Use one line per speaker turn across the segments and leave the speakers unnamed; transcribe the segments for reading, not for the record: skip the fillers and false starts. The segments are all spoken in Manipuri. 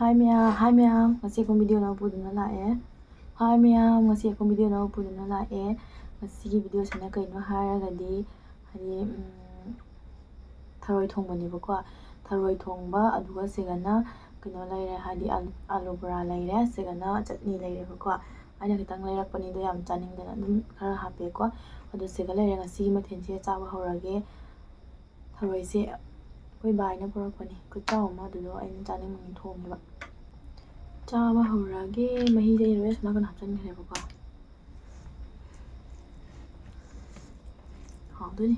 Hai ma'am, ngasi akong video na puduna lae. Hi ma'am, ngasi akong video na puduna lae. Ngasi video sana kaino haragadi hadi tharoi thongbanibako. Tharoi thongba aduga sigana kaino laire hadi alu bra laire sigana chutney lairebako. Aina kitang lairakpani do yam chaningdana dum khara hapeko. Adu siga laire ngasi mathense chaba horage. Tharoi se koi baina purakpani. Kuchaw ma dudo aina chaning mangin thongeba. Chaba horage mahi jai roya suna kan hapsan kharebako. Hauduni.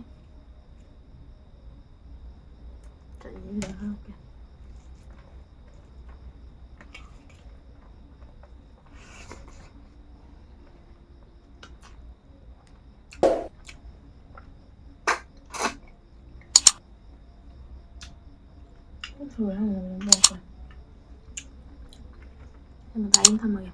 Chutney da harake. Rồi làm một rồi. Em mà tay thăm rồi.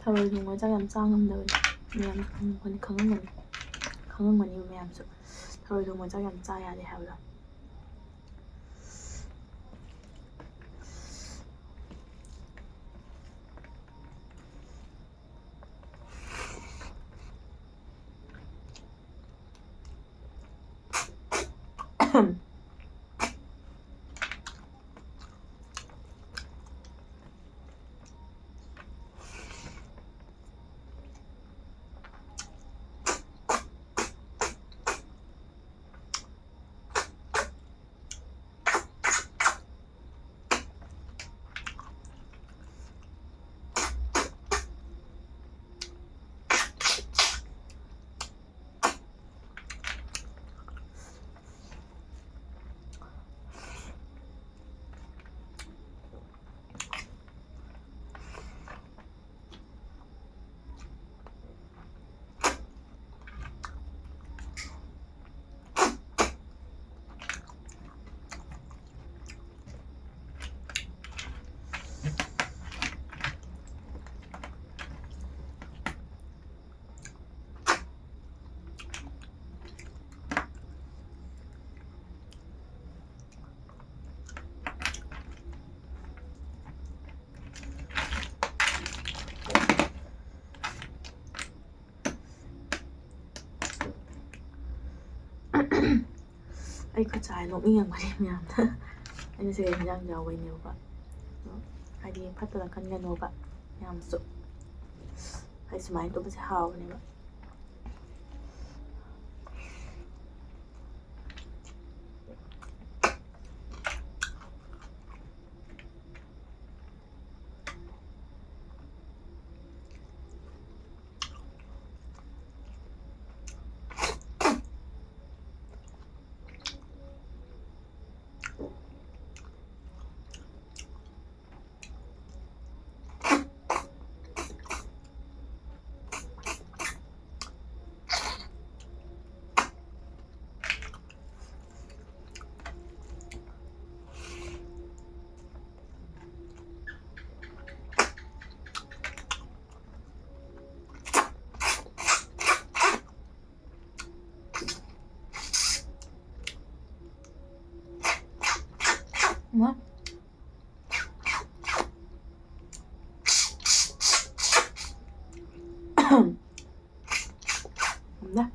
Tharoi thongba chắc em cha ngamdabani. Miyam kon khangangmani miyamsu. Tharoi thongba chắc em cha yade habda. Ay ko chai nokning yang mari miyamna. Aina sige hinang jawai neba. Hadi phatala kanga noba yamsu. Ay sumai to base haw neba. What? Nah.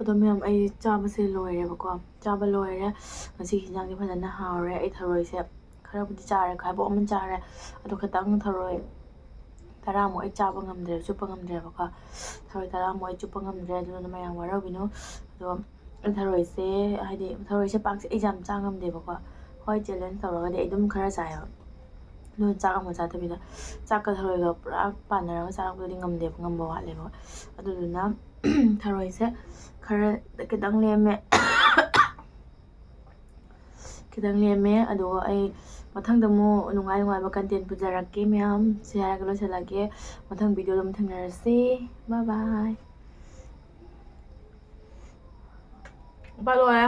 ꯑꯗꯣ ꯃꯌꯥꯝ ꯑꯩ ꯆꯥꯕꯁꯦ ꯂꯣꯏꯔꯦꯕꯀꯣ ꯆꯥꯕ ꯂꯣꯏꯔꯦ ꯉꯁꯤꯒꯤ ꯍꯤꯟꯖꯥꯡꯗꯤ ꯐꯖꯅ ꯍꯥꯎꯔꯦ ꯑꯩ ꯊꯔꯣꯏꯁꯦ ꯈꯔꯕꯨꯗꯤ ꯆꯥꯔꯦ ꯈꯥꯏꯕꯣꯛ ꯑꯃ ꯆꯥꯔꯦ ꯑꯗꯣ ꯈꯤꯇꯪ ꯊꯔꯣꯏ 10ꯃꯨꯛ ꯑꯩ ꯆꯥꯕ ꯉꯝꯗ꯭ꯔꯦ ꯆꯨꯞꯄ ꯉꯝꯗ꯭ꯔꯦꯕꯀꯣ ꯊꯔꯣꯏ 10ꯃꯨꯛ ꯑꯩ ꯆꯨꯞꯄ ꯉꯝꯗ꯭ꯔꯦ ꯑꯗꯨꯅ ꯃꯌꯥꯝ ꯋꯥꯔꯧꯕꯤꯅꯨ ꯑꯗꯣ ꯊꯔꯣꯏꯁꯦ ꯍꯥꯏꯗꯤ ꯊꯔꯣꯏꯁꯦ ꯄꯥꯛꯁꯦ ꯑꯩꯁꯦ ꯌꯥꯝ ꯆꯥ ꯉꯝꯗꯦꯕꯀꯣ ꯍꯣꯏ ꯆꯦꯂꯦꯟꯖ ꯇꯧꯔꯒꯗꯤ ꯑꯩ ꯑꯗꯨꯝ ꯈꯔ ꯆꯥꯏꯑꯕ ꯑꯗꯨꯅ ꯆꯥꯛ ꯑꯃ ꯆꯥꯗꯕꯤꯗ ꯆꯥꯛꯀ ꯊꯔꯣꯏꯒ ꯄꯨꯔꯥ ꯄꯥꯟꯅꯔꯒ ꯆꯥꯔꯛꯄꯗꯨꯗꯤ ꯉꯝꯕ ꯋꯥꯠꯂꯦꯕ ꯑꯗꯨꯗꯨꯅ ꯊꯔꯣꯏꯁꯦ ꯈꯔ ꯈꯤꯇꯪ ꯂꯦꯝꯃꯦ ꯑꯗꯨꯒ ꯑꯩ ꯃꯊꯪꯗ ꯑꯃꯨꯛ ꯅꯨꯡꯉꯥꯏꯕ ꯀꯟꯇꯦꯟ ꯄꯨꯖꯔꯛꯀꯦ ꯃꯌꯥꯝ ꯁꯤ ꯍꯥꯏꯔꯒ ꯂꯣꯏꯁꯤꯜꯂꯒꯦ ꯃꯊꯪ ꯚꯤꯗꯤꯑꯣꯗ ꯑꯃꯨꯛ ꯊꯦꯡꯅꯔꯁꯤ ꯕꯥꯏ ꯕꯥꯏ ꯂꯣꯏꯔꯦ